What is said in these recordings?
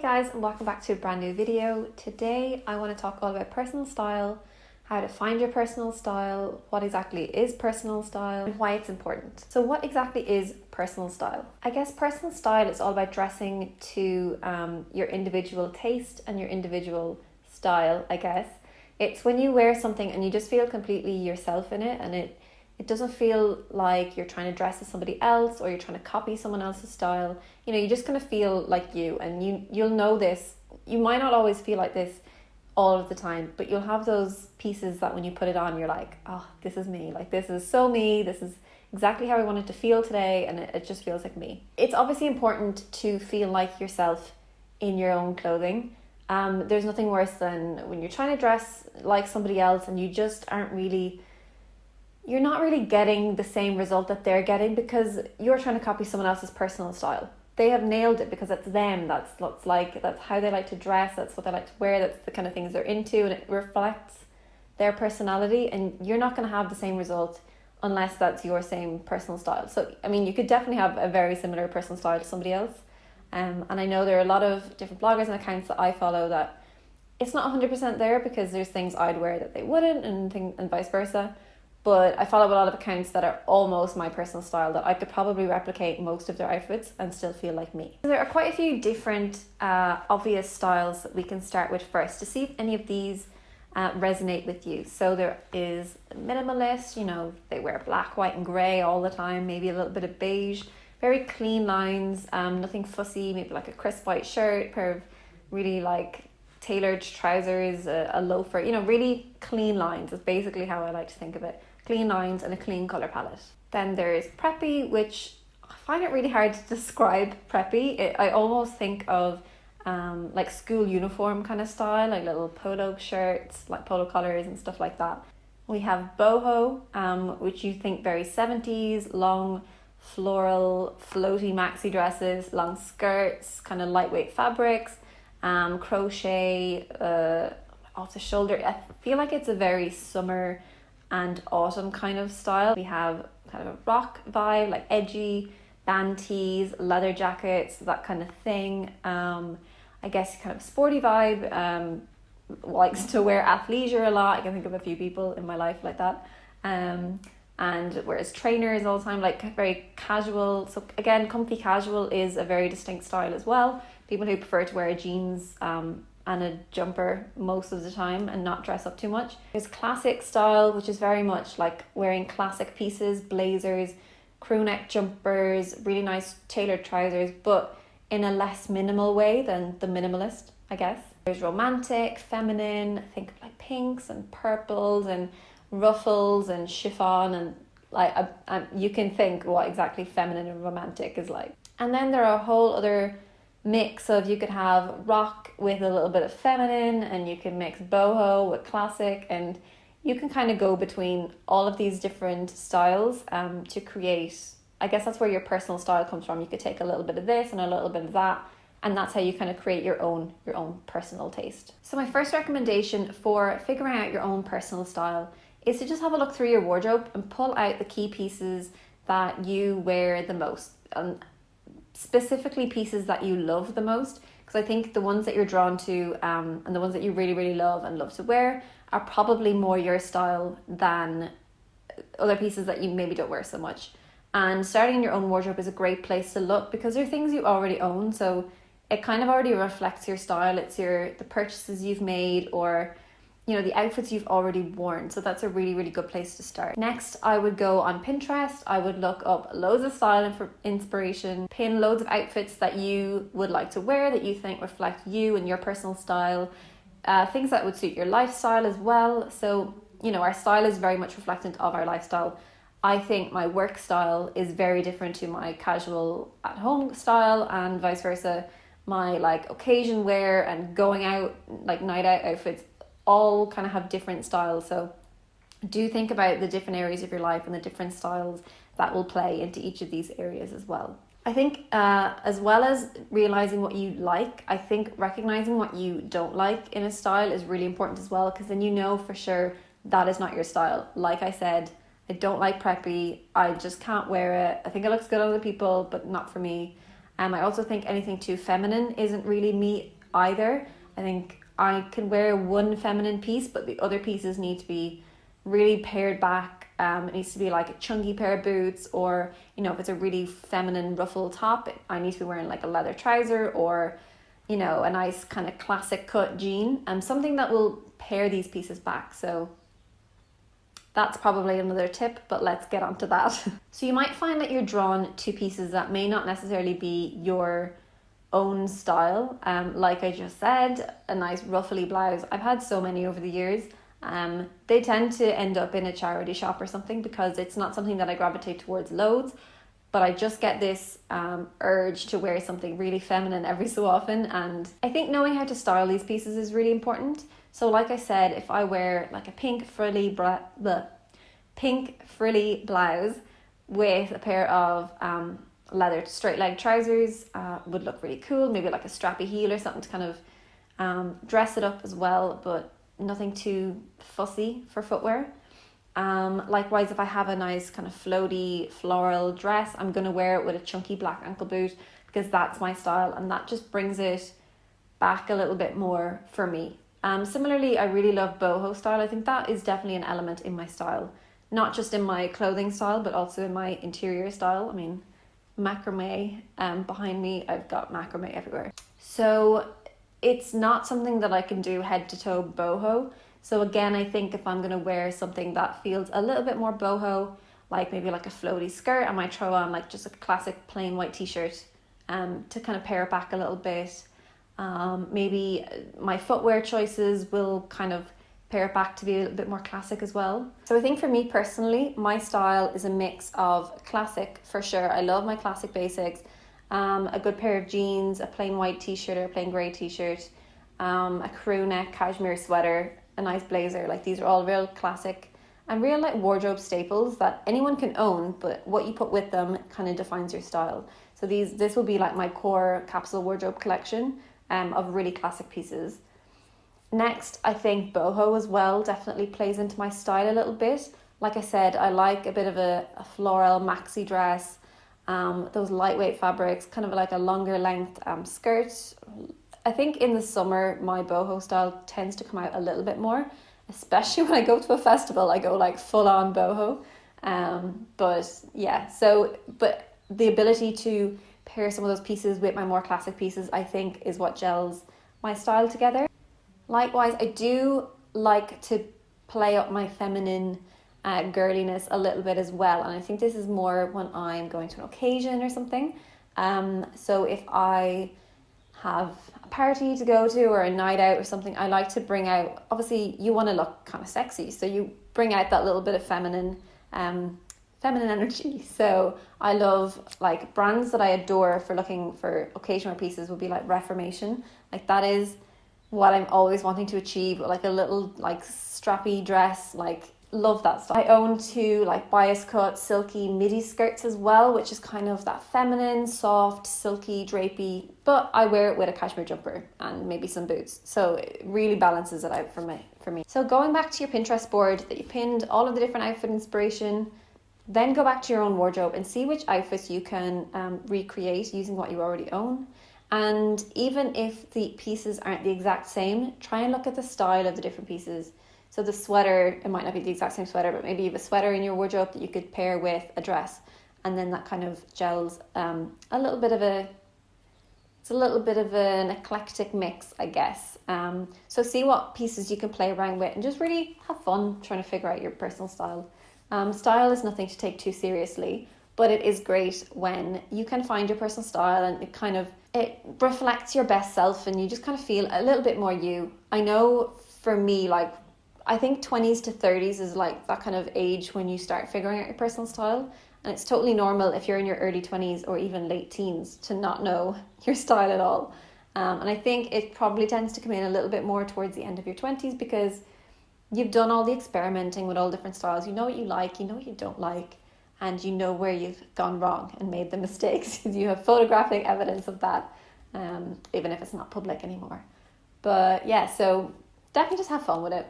guys, and welcome back to a brand new video. Today I want to talk all about personal style, how to find your personal style, what exactly is personal style, and why it's important. So what exactly is personal style? I guess personal style is all about dressing to your individual taste and your individual style, I guess. It's when you wear something and you just feel completely yourself in it, and it doesn't feel like you're trying to dress as somebody else or you're trying to copy someone else's style. You know, you're just going to feel like you, and you'll know this. You might not always feel like this all of the time, but you'll have those pieces that when you put it on, you're like, oh, this is me. Like, this is so me. This is exactly how I wanted to feel today, and it just feels like me. It's obviously important to feel like yourself in your own clothing. There's nothing worse than when you're trying to dress like somebody else and you just you're not really getting the same result that they're getting because you're trying to copy someone else's personal style. They have nailed it because it's them. That's how they like to dress. That's what they like to wear. That's the kind of things they're into, and it reflects their personality. And you're not going to have the same result unless that's your same personal style. So, I mean, you could definitely have a very similar personal style to somebody else. And I know there are a lot of different bloggers and accounts that I follow that it's not 100% there because there's things I'd wear that they wouldn't, and vice versa. But I follow a lot of accounts that are almost my personal style, that I could probably replicate most of their outfits and still feel like me. There are quite a few different obvious styles that we can start with first to see if any of these resonate with you. So there is minimalist, you know, they wear black, white and grey all the time, maybe a little bit of beige, very clean lines, nothing fussy, maybe like a crisp white shirt, pair of really like tailored trousers, a loafer, you know, really clean lines is basically how I like to think of it. Clean lines and a clean colour palette. Then there's preppy, which I find it really hard to describe preppy. I almost think of like school uniform kind of style, like little polo shirts, like polo collars and stuff like that. We have boho, which you think very 70s, long floral floaty maxi dresses, long skirts, kind of lightweight fabrics, crochet, off the shoulder. I feel like it's a very summer and autumn kind of style. We have kind of a rock vibe, like edgy band tees, leather jackets, that kind of thing. I guess kind of sporty vibe, likes to wear athleisure a lot. I can think of a few people in my life like that. And wears trainers all the time, like very casual. So again, comfy casual is a very distinct style as well. People who prefer to wear jeans and a jumper most of the time and not dress up too much. There's classic style, which is very much like wearing classic pieces, blazers, crew neck jumpers, really nice tailored trousers, but in a less minimal way than the minimalist, I guess. There's romantic, feminine, think of like pinks and purples and ruffles and chiffon, and like you can think what exactly feminine and romantic is like. And then there are a whole other mix of, you could have rock with a little bit of feminine, and you can mix boho with classic, and you can kind of go between all of these different styles to create, I guess that's where your personal style comes from. You could take a little bit of this and a little bit of that, and that's how you kind of create your own personal taste. So my first recommendation for figuring out your own personal style is to just have a look through your wardrobe and pull out the key pieces that you wear the most, specifically pieces that you love the most, because I think the ones that you're drawn to and the ones that you really, really love and love to wear are probably more your style than other pieces that you maybe don't wear so much. And starting in your own wardrobe is a great place to look because they're things you already own, so it kind of already reflects your style. It's the purchases you've made, or you know, the outfits you've already worn. So that's a really, really good place to start. Next, I would go on Pinterest. I would look up loads of style and for inspiration, pin loads of outfits that you would like to wear that you think reflect you and your personal style, things that would suit your lifestyle as well. So, you know, our style is very much reflectant of our lifestyle. I think my work style is very different to my casual at home style, and vice versa. My like occasion wear and going out, like night out outfits, all kind of have different styles. So do think about the different areas of your life and the different styles that will play into each of these areas as well. I think as well as realizing what you like, I think recognizing what you don't like in a style is really important as well, because then you know for sure that is not your style. Like I said, I don't like preppy. I just can't wear it. I think it looks good on other people, but not for me. I also think anything too feminine isn't really me either. I think I can wear one feminine piece, but the other pieces need to be really pared back. It needs to be like a chunky pair of boots, or, you know, if it's a really feminine ruffle top, I need to be wearing like a leather trouser, or, you know, a nice kind of classic cut jean, and something that will pare these pieces back. So that's probably another tip, but let's get on to that. So you might find that you're drawn to pieces that may not necessarily be your own style. Like I just said, a nice ruffly blouse. I've had so many over the years. They tend to end up in a charity shop or something because it's not something that I gravitate towards loads, but I just get this urge to wear something really feminine every so often. And I think knowing how to style these pieces is really important. So like I said, if I wear like a pink frilly blouse with a pair of leather straight leg trousers, would look really cool. Maybe like a strappy heel or something to kind of dress it up as well, but nothing too fussy for footwear. Likewise, if I have a nice kind of floaty floral dress, I'm going to wear it with a chunky black ankle boot because that's my style, and that just brings it back a little bit more for me. Similarly, I really love boho style. I think that is definitely an element in my style, not just in my clothing style, but also in my interior style. I mean, macrame behind me, I've got macrame everywhere. So it's not something that I can do head to toe boho. So again, I think if I'm going to wear something that feels a little bit more boho, like maybe like a floaty skirt, I might throw on like just a classic plain white t-shirt to kind of pare it back a little bit. Maybe my footwear choices will kind of pare it back to be a little bit more classic as well. So I think for me personally, my style is a mix of classic for sure. I love my classic basics. A good pair of jeans, a plain white t-shirt or a plain grey t-shirt, a crew neck cashmere sweater, a nice blazer. Like, these are all real classic and real like wardrobe staples that anyone can own, but what you put with them kind of defines your style. So this will be like my core capsule wardrobe collection of really classic pieces. Next, I think boho as well definitely plays into my style a little bit. Like I said, I like a bit of a floral maxi dress, those lightweight fabrics, kind of like a longer length skirt. I think in the summer, my boho style tends to come out a little bit more, especially when I go to a festival. I go like full on boho. But the ability to pair some of those pieces with my more classic pieces, I think, is what gels my style together. Likewise, I do like to play up my feminine girliness a little bit as well, and I think this is more when I'm going to an occasion or something. So if I have a party to go to or a night out or something, I like to bring out, obviously you want to look kind of sexy, so you bring out that little bit of feminine energy. So I love like brands that I adore for looking for occasional pieces would be like Reformation. Like, that is what I'm always wanting to achieve, like a little like strappy dress. Like, love that stuff. I own two like bias cut silky midi skirts as well, which is kind of that feminine, soft, silky, drapey, but I wear it with a cashmere jumper and maybe some boots. So it really balances it out for me. So going back to your Pinterest board that you pinned all of the different outfit inspiration, then go back to your own wardrobe and see which outfits you can recreate using what you already own. And even if the pieces aren't the exact same, try and look at the style of the different pieces. So the sweater, it might not be the exact same sweater, but maybe you have a sweater in your wardrobe that you could pair with a dress, and then that kind of gels a little bit of an eclectic mix, I guess. So see what pieces you can play around with and just really have fun trying to figure out your personal style. Style is nothing to take too seriously, but it is great when you can find your personal style and it reflects your best self and you just kind of feel a little bit more you. I know for me, like, I think 20s to 30s is like that kind of age when you start figuring out your personal style, and it's totally normal if you're in your early 20s or even late teens to not know your style at all. And I think it probably tends to come in a little bit more towards the end of your 20s because you've done all the experimenting with all different styles. You know what you like, you know what you don't like, and you know where you've gone wrong and made the mistakes. You have photographic evidence of that, even if it's not public anymore. But yeah, so definitely just have fun with it.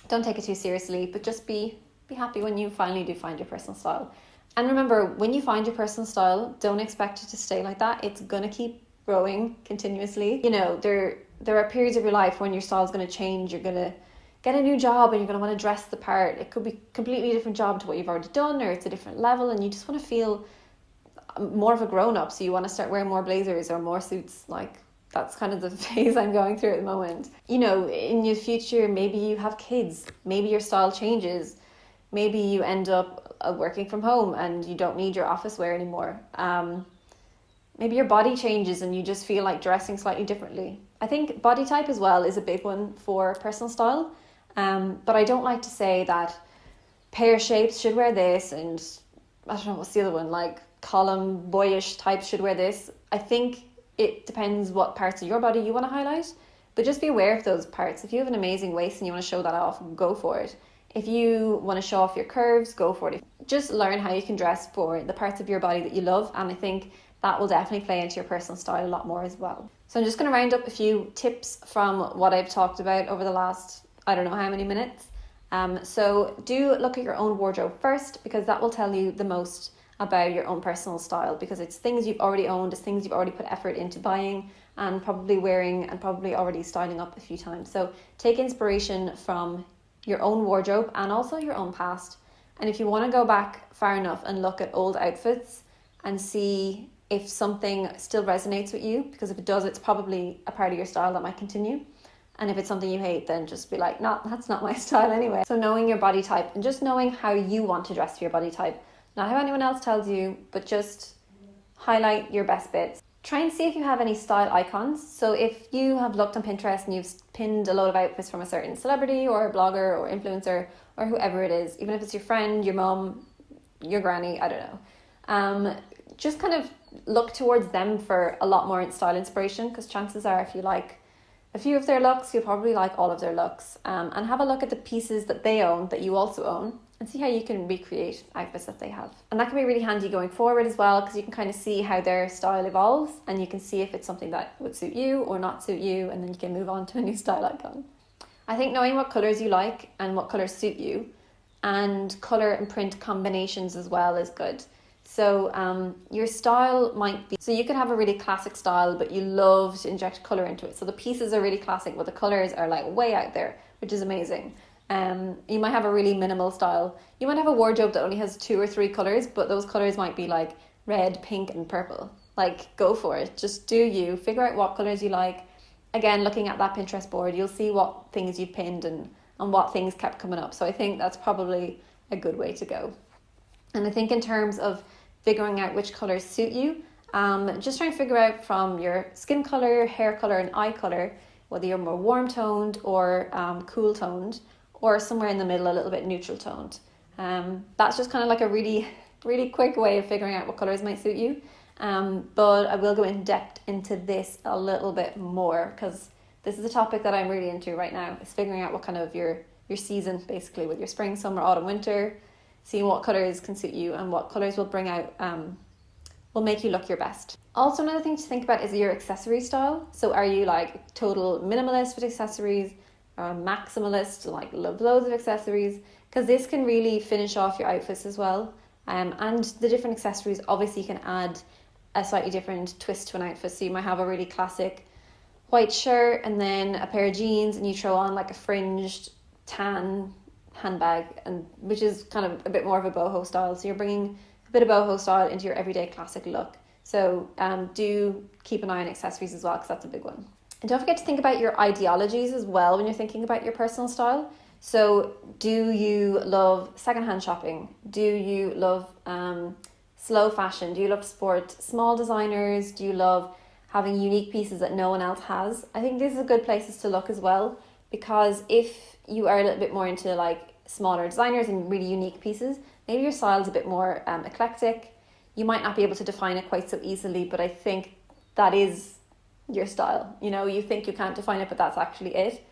Don't take it too seriously, but just be happy when you finally do find your personal style. And remember, when you find your personal style, don't expect it to stay like that. It's gonna keep growing continuously. You know, there are periods of your life when your style is gonna change. You're gonna get a new job and you're gonna want to dress the part. It could be a completely different job to what you've already done, or it's a different level, and you just want to feel more of a grown-up, so you want to start wearing more blazers or more suits. Like, that's kind of the phase I'm going through at the moment. You know, in your future, maybe you have kids, maybe your style changes, maybe you end up working from home and you don't need your office wear anymore. Maybe your body changes and you just feel like dressing slightly differently. I think body type as well is a big one for personal style, but I don't like to say that pear shapes should wear this, and I don't know, what's the other one, like column boyish types should wear this. I think it depends what parts of your body you want to highlight, but just be aware of those parts. If you have an amazing waist and you want to show that off, go for it. If you want to show off your curves, go for it. Just learn how you can dress for the parts of your body that you love, and I think that will definitely play into your personal style a lot more as well. So I'm just going to round up a few tips from what I've talked about over the last, I don't know how many minutes. So do look at your own wardrobe first, because that will tell you the most about your own personal style, because it's things you've already owned, it's things you've already put effort into buying and probably wearing and probably already styling up a few times. So take inspiration from your own wardrobe and also your own past. And if you want to go back far enough and look at old outfits and see if something still resonates with you, because if it does, it's probably a part of your style that might continue. And if it's something you hate, then just be like, no, that's not my style anyway. So knowing your body type and just knowing how you want to dress for your body type, not how anyone else tells you, but just highlight your best bits. Try and see if you have any style icons. So if you have looked on Pinterest and you've pinned a load of outfits from a certain celebrity or a blogger or influencer or whoever it is, even if it's your friend, your mom, your granny, I don't know. Just kind of look towards them for a lot more style inspiration, because chances are if you like a few of their looks, you'll probably like all of their looks. And have a look at the pieces that they own that you also own, and see how you can recreate outfits that they have. And that can be really handy going forward as well, because you can kind of see how their style evolves and you can see if it's something that would suit you or not suit you, and then you can move on to a new style icon. I think knowing what colours you like and what colours suit you, and colour and print combinations as well, is good. So your style might be, so you could have a really classic style, but you love to inject colour into it. So the pieces are really classic, but the colours are like way out there, which is amazing. You might have a really minimal style. You might have a wardrobe that only has 2 or 3 colours, but those colours might be like red, pink and purple. Like, go for it. Just do you. Figure out what colours you like. Again, looking at that Pinterest board, you'll see what things you've pinned and what things kept coming up. So I think that's probably a good way to go. And I think in terms of figuring out which colours suit you, just try and figure out from your skin colour, hair colour and eye colour, whether you're more warm toned or cool toned, or somewhere in the middle, a little bit neutral toned. That's just kind of like a really, really quick way of figuring out what colours might suit you. But I will go in depth into this a little bit more, because this is a topic that I'm really into right now, is figuring out what kind of your season, basically, with your spring, summer, autumn, winter, seeing what colours can suit you and what colours will bring out, will make you look your best. Also, another thing to think about is your accessory style. So are you like total minimalist with accessories, or a maximalist, like loads of accessories? Because this can really finish off your outfits as well. And the different accessories obviously can add a slightly different twist to an outfit. So you might have a really classic white shirt and then a pair of jeans, and you throw on like a fringed tan handbag, and which is kind of a bit more of a boho style. So you're bringing a bit of boho style into your everyday classic look. So do keep an eye on accessories as well, because that's a big one. And don't forget to think about your ideologies as well when you're thinking about your personal style. So do you love secondhand shopping? Do you love slow fashion? Do you love sport, small designers? Do you love having unique pieces that no one else has? I think these are good places to look as well, because if you are a little bit more into like smaller designers and really unique pieces, maybe your style is a bit more eclectic. You might not be able to define it quite so easily, but I think that is your style. You know, you think you can't define it, but that's actually it.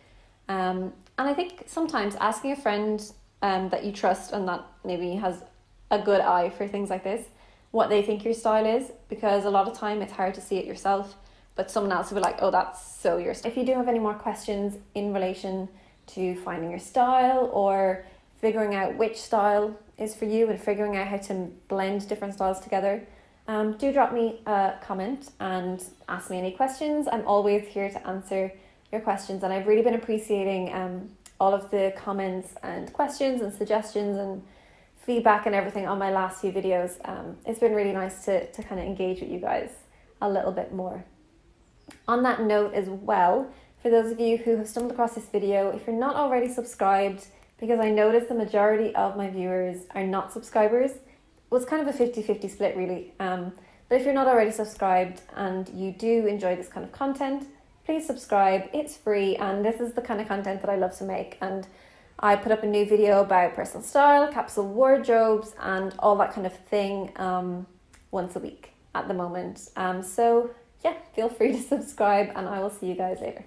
And I think sometimes asking a friend that you trust and that maybe has a good eye for things like this, what they think your style is, because a lot of time it's hard to see it yourself, but someone else will be like, oh, that's so your style. If you do have any more questions in relation to finding your style or figuring out which style is for you and figuring out how to blend different styles together, do drop me a comment and ask me any questions. I'm always here to answer your questions, and I've really been appreciating all of the comments and questions and suggestions and feedback and everything on my last few videos. It's been really nice to kind of engage with you guys a little bit more. On that note as well, for those of you who have stumbled across this video, if you're not already subscribed, because I noticed the majority of my viewers are not subscribers, well, it's kind of a 50-50 split really. But if you're not already subscribed and you do enjoy this kind of content, please subscribe. It's free, and this is the kind of content that I love to make. And I put up a new video about personal style, capsule wardrobes, and all that kind of thing once a week at the moment. So yeah, feel free to subscribe, and I will see you guys later.